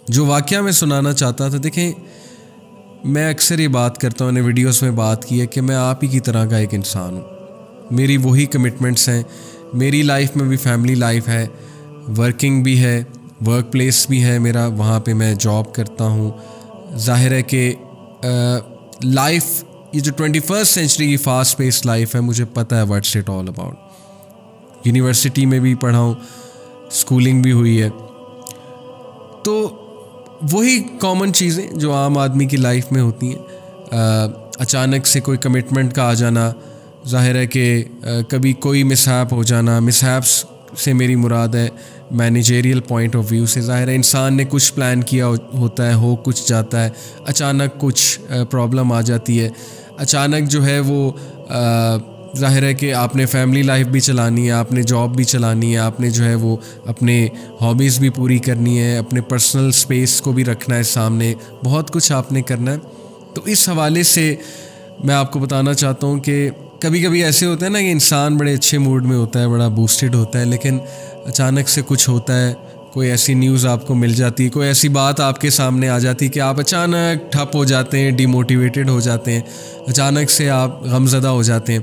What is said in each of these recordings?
جو واقعہ میں سنانا چاہتا تھا، دیکھیں میں اکثر یہ بات کرتا ہوں، نے ویڈیوز میں بات کی ہے کہ میں آپ ہی کی طرح کا ایک انسان ہوں. میری وہی کمٹمنٹس ہیں، میری لائف میں بھی فیملی لائف ہے، ورکنگ بھی ہے، ورک پلیس بھی ہے میرا، وہاں پہ میں جاب کرتا ہوں. ظاہر ہے کہ لائف یہ جو 21st سینچری کی فاسٹ پیس لائف ہے، مجھے پتہ ہے what's it all about. University میں بھی پڑھا ہوں، اسکولنگ بھی ہوئی ہے، تو وہی کامن چیزیں جو عام آدمی کی لائف میں ہوتی ہیں. اچانک سے کوئی کمٹمنٹ کا آ جانا، ظاہر ہے کہ کبھی کوئی مسہیپ ہو جانا. مسہیپس سے میری مراد ہے مینیجریل پوائنٹ آف ویو سے. ظاہر ہے انسان نے کچھ پلان کیا ہوتا ہے، ہو کچھ جاتا ہے، اچانک کچھ پرابلم آ جاتی ہے. اچانک جو ہے وہ ظاہر ہے کہ آپ نے فیملی لائف بھی چلانی ہے، آپ نے جاب بھی چلانی ہے، آپ نے جو ہے وہ اپنے ہابیز بھی پوری کرنی ہے، اپنے پرسنل اسپیس کو بھی رکھنا ہے سامنے، بہت کچھ آپ نے کرنا ہے. تو اس حوالے سے میں آپ کو بتانا چاہتا ہوں کہ کبھی کبھی ایسے ہوتا ہے نا کہ انسان بڑے اچھے موڈ میں ہوتا ہے، بڑا بوسٹڈ ہوتا ہے، لیکن اچانک سے کچھ ہوتا ہے، کوئی ایسی نیوز آپ کو مل جاتی، کوئی ایسی بات آپ کے سامنے آ جاتی کہ آپ اچانک ٹھپ ہو جاتے ہیں، ڈی موٹیویٹڈ ہو جاتے ہیں، اچانک سے آپ غمزدہ ہو جاتے ہیں.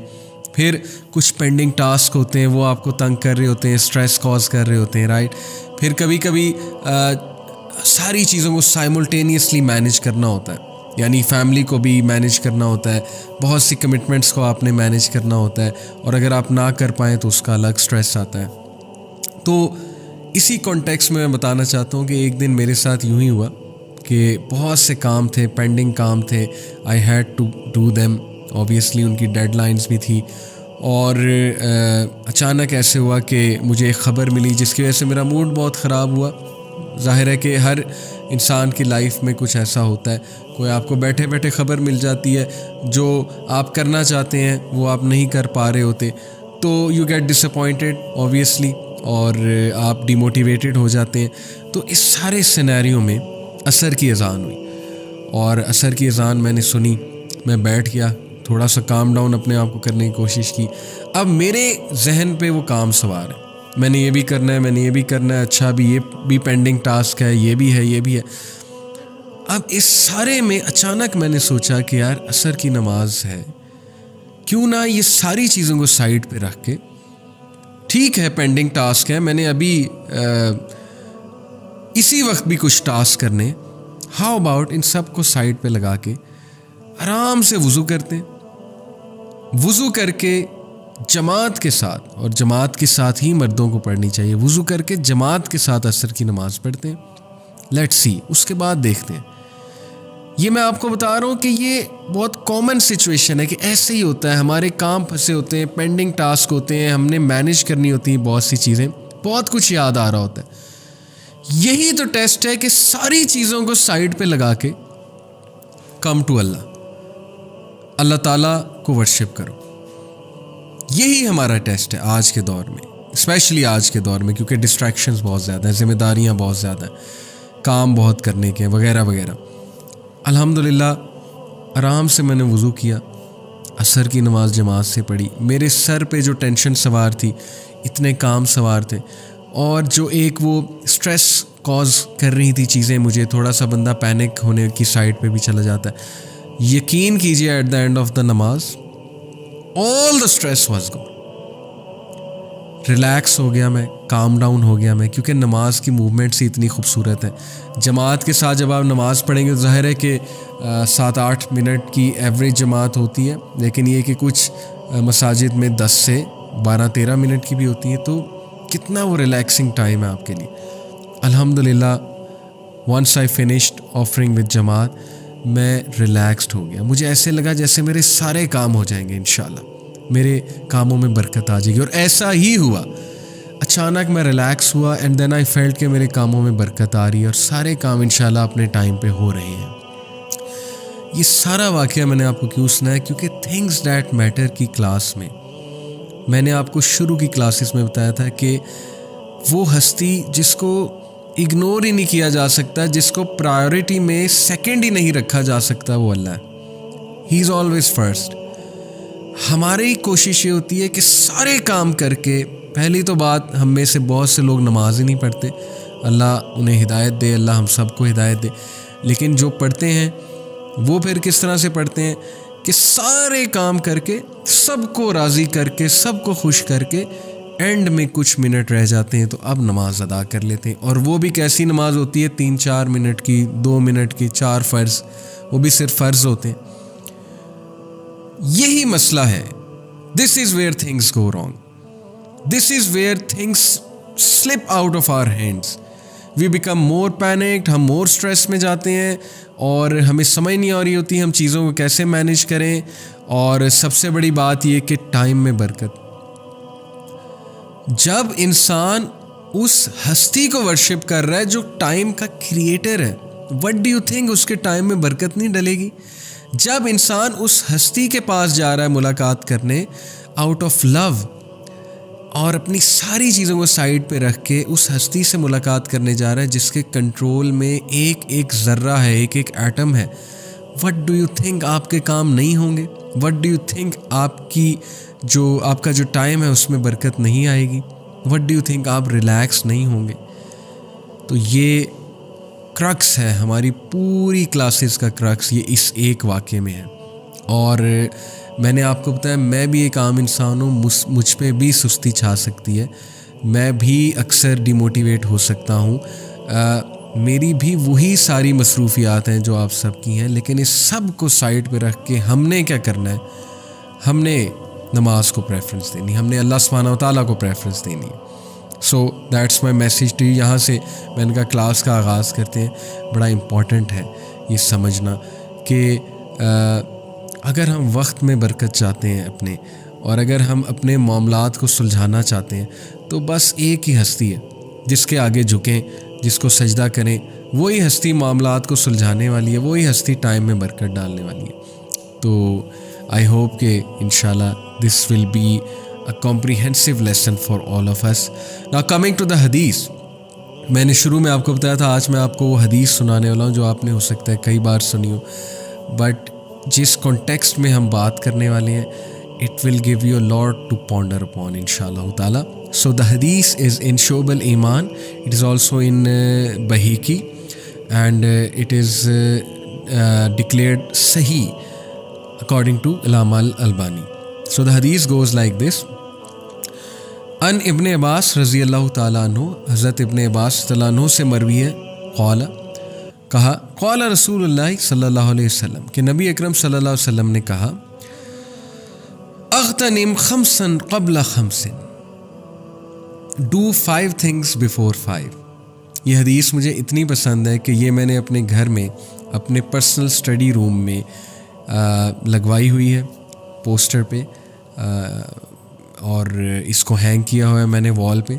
پھر کچھ پینڈنگ ٹاسک ہوتے ہیں، وہ آپ کو تنگ کر رہے ہوتے ہیں، اسٹریس کاز کر رہے ہوتے ہیں، رائٹ. پھر کبھی کبھی ساری چیزوں کو سائملٹینیسلی مینیج کرنا ہوتا ہے، یعنی فیملی کو بھی مینیج کرنا ہوتا ہے، بہت سی کمٹمنٹس کو آپ نے مینیج کرنا ہوتا ہے، اور اگر آپ نہ کر پائیں تو اس کا الگ اسٹریس آتا ہے. تو اسی کانٹیکس میں بتانا چاہتا ہوں کہ ایک دن میرے ساتھ یوں ہی ہوا کہ بہت سے کام تھے، پینڈنگ کام تھے، I had to do them. Obviously ان کی ڈیڈ لائنز بھی تھی، اور اچانک ایسے ہوا کہ مجھے ایک خبر ملی جس کی وجہ سے میرا موڈ بہت خراب ہوا. ظاہر ہے کہ ہر انسان کی لائف میں کچھ ایسا ہوتا ہے، کوئی آپ کو بیٹھے بیٹھے خبر مل جاتی ہے، جو آپ کرنا چاہتے ہیں وہ آپ نہیں کر پا رہے ہوتے، تو you get disappointed obviously, اور آپ ڈی موٹیویٹڈ ہو جاتے ہیں. تو اس سارے سینیریو میں عصر کی اذان ہوئی، اور عصر کی اذان میں نے سنی، میں بیٹھ گیا، تھوڑا سا کام ڈاؤن اپنے آپ کو کرنے کی کوشش کی. اب میرے ذہن پہ وہ کام سوار ہے، میں نے یہ بھی کرنا ہے، میں نے یہ بھی کرنا ہے، اچھا ابھی یہ بھی پینڈنگ ٹاسک ہے، یہ بھی ہے، یہ بھی ہے. اب اس سارے میں اچانک میں نے سوچا کہ یار عصر کی نماز ہے، کیوں نہ یہ ساری چیزوں کو سائڈ پہ رکھ کے، ٹھیک ہے پینڈنگ ٹاسک ہے، میں نے ابھی اسی وقت بھی کچھ ٹاسک کرنے، ہاؤ اباؤٹ ان سب کو سائڈ پہ لگا کے آرام سے وضو کرتے ہیں، وضو کر کے جماعت کے ساتھ، اور جماعت کے ساتھ ہی مردوں کو پڑھنی چاہیے، وضو کر کے جماعت کے ساتھ عصر کی نماز پڑھتے ہیں. لیٹس سی، اس کے بعد دیکھتے ہیں. یہ میں آپ کو بتا رہا ہوں کہ یہ بہت کامن سچویشن ہے کہ ایسے ہی ہوتا ہے، ہمارے کام پھنسے ہوتے ہیں، پینڈنگ ٹاسک ہوتے ہیں، ہم نے مینیج کرنی ہوتی ہیں بہت سی چیزیں، بہت کچھ یاد آ رہا ہوتا ہے. یہی تو ٹیسٹ ہے کہ ساری چیزوں کو سائڈ پہ لگا کے کم ٹو اللہ تعالیٰ کو ورشپ کرو. یہی ہمارا ٹیسٹ ہے آج کے دور میں، اسپیشلی آج کے دور میں، کیونکہ ڈسٹریکشنز بہت زیادہ ہیں، ذمہ داریاں بہت زیادہ ہیں، کام بہت کرنے کے وغیرہ وغیرہ. الحمدللہ آرام سے میں نے وضو کیا، عصر کی نماز جماعت سے پڑھی. میرے سر پہ جو ٹینشن سوار تھی، اتنے کام سوار تھے، اور جو ایک وہ اسٹریس کاز کر رہی تھی چیزیں مجھے، تھوڑا سا بندہ پینک ہونے کی سائڈ پہ بھی چلا جاتا ہے. یقین کیجیے at the end of the نماز all the stress was gone. Relax ہو گیا میں، کام ڈاؤن ہو گیا میں، کیونکہ نماز کی موومنٹس ہی اتنی خوبصورت ہے. جماعت کے ساتھ جب آپ نماز پڑھیں گے تو ظاہر ہے کہ 7-8 منٹ کی ایوریج جماعت ہوتی ہے، لیکن یہ کہ کچھ مساجد میں 10 سے 12-13 منٹ کی بھی ہوتی ہیں، تو کتنا وہ ریلیکسنگ ٹائم ہے آپ کے لیے. الحمدللہ once I finished offering with جماعت، میں ریلیکسڈ ہو گیا. مجھے ایسے لگا جیسے میرے سارے کام ہو جائیں گے انشاءاللہ، میرے کاموں میں برکت آ جائے گی، اور ایسا ہی ہوا. اچانک میں ریلیکس ہوا، اینڈ دین آئی فیلٹ کہ میرے کاموں میں برکت آ رہی ہے، اور سارے کام انشاءاللہ اپنے ٹائم پہ ہو رہے ہیں. یہ سارا واقعہ میں نے آپ کو کیوں سنا ہے؟ کیونکہ تھنگز دیٹ میٹر کی کلاس میں نے آپ کو شروع کی کلاسز میں بتایا تھا کہ وہ ہستی جس کو اگنور ہی نہیں کیا جا سکتا، جس کو پرائیورٹی میں سیکنڈ ہی نہیں رکھا جا سکتا، وہ اللہ ہے. ہی از آلویز فرسٹ. ہماری کوشش یہ ہوتی ہے کہ سارے کام کر کے، پہلی تو بات ہم میں سے بہت سے لوگ نماز ہی نہیں پڑھتے، اللہ انہیں ہدایت دے، اللہ ہم سب کو ہدایت دے. لیکن جو پڑھتے ہیں وہ پھر کس طرح سے پڑھتے ہیں کہ سارے کام کر کے، سب کو راضی کر کے، سب کو خوش کر کے، اینڈ میں کچھ منٹ رہ جاتے ہیں تو اب نماز ادا کر لیتے ہیں. اور وہ بھی کیسی نماز ہوتی ہے، 3-4 منٹ کی، 2 منٹ کی، 4 فرض، وہ بھی صرف فرض ہوتے ہیں. یہی مسئلہ ہے. This is where things go wrong. This is where things slip out of our hands. We become more panicked. ہم مور اسٹریس میں جاتے ہیں اور ہمیں سمجھ نہیں آ رہی ہوتی ہم چیزوں کو کیسے مینیج کریں. اور سب سے بڑی بات یہ کہ ٹائم میں برکت. جب انسان اس ہستی کو ورشپ کر رہا ہے جو ٹائم کا کریٹر ہے، وٹ ڈو یو تھنک اس کے ٹائم میں برکت نہیں ڈلے گی؟ جب انسان اس ہستی کے پاس جا رہا ہے ملاقات کرنے آؤٹ آف لو، اور اپنی ساری چیزوں کو سائڈ پہ رکھ کے اس ہستی سے ملاقات کرنے جا رہا ہے جس کے کنٹرول میں ایک ایک ذرہ ہے، ایک ایک ایٹم ہے، وٹ ڈو یو تھنک آپ کے کام نہیں ہوں گے؟ وٹ ڈو یو تھنک آپ کا جو ٹائم ہے اس میں برکت نہیں آئے گی؟ وٹ ڈو یو تھنک آپ ریلیکس نہیں ہوں گے؟ تو یہ کرکس ہے ہماری پوری کلاسز کا کرکس، یہ اس ایک واقعے میں ہے. اور میں نے آپ کو بتایا میں بھی ایک عام انسان ہوں، مجھ پہ بھی سستی چھا سکتی ہے، میں بھی اکثر ڈی موٹیویٹ ہو سکتا ہوں. میری بھی وہی ساری مصروفیات ہیں جو آپ سب کی ہیں، لیکن اس سب کو سائڈ پہ رکھ کے ہم نے کیا کرنا ہے؟ ہم نے نماز کو پریفرنس دینی، ہم نے اللہ سبحانہ و تعالیٰ کو پریفرنس دینی ہے. So that's my message to you. یہاں سے میں نے کہا کلاس کا آغاز کرتے ہیں. بڑا امپورٹنٹ ہے یہ سمجھنا کہ اگر ہم وقت میں برکت چاہتے ہیں اپنے، اور اگر ہم اپنے معاملات کو سلجھانا چاہتے ہیں، تو بس ایک ہی ہستی ہے جس کے آگے جھکیں، جس کو سجدہ کریں. وہی ہستی معاملات کو سلجھانے والی ہے، وہی ہستی ٹائم میں برکت ڈالنے والی ہے. تو آئی ہوپ کہ انشاءاللہ this will be a comprehensive lesson for all of us. Now coming to the حدیث، میں نے شروع میں آپ کو بتایا تھا آج میں آپ کو وہ حدیث سنانے والا ہوں جو آپ نے ہو سکتا ہے کئی بار سنی ہو، بٹ جس کانٹیکسٹ میں ہم بات کرنے والے ہیں it will give you a lot to ponder upon inshallah ta'ala. So the hadith is in Shu'ab al-Iman. It is also in Bahiki, and it is declared Sahih according to Allama al-Albani. So the hadith goes like this. ان ابن عباس رضی اللہ تعالیٰ عنہ، حضرت ابن عباس رضی اللہ عنہ سے مروی ہے، کہا قال رسول اللہ صلی اللہ علیہ وسلم، کہ نبی اکرم صلی اللہ علیہ وسلم نے کہا اغتنم خمسا قبل خمس، do 5 things before 5. یہ حدیث مجھے اتنی پسند ہے کہ یہ میں نے اپنے گھر میں اپنے پرسنل اسٹڈی روم میں لگوائی ہوئی ہے پوسٹر پہ، اور اس کو ہینگ کیا ہوا ہے میں نے وال پہ.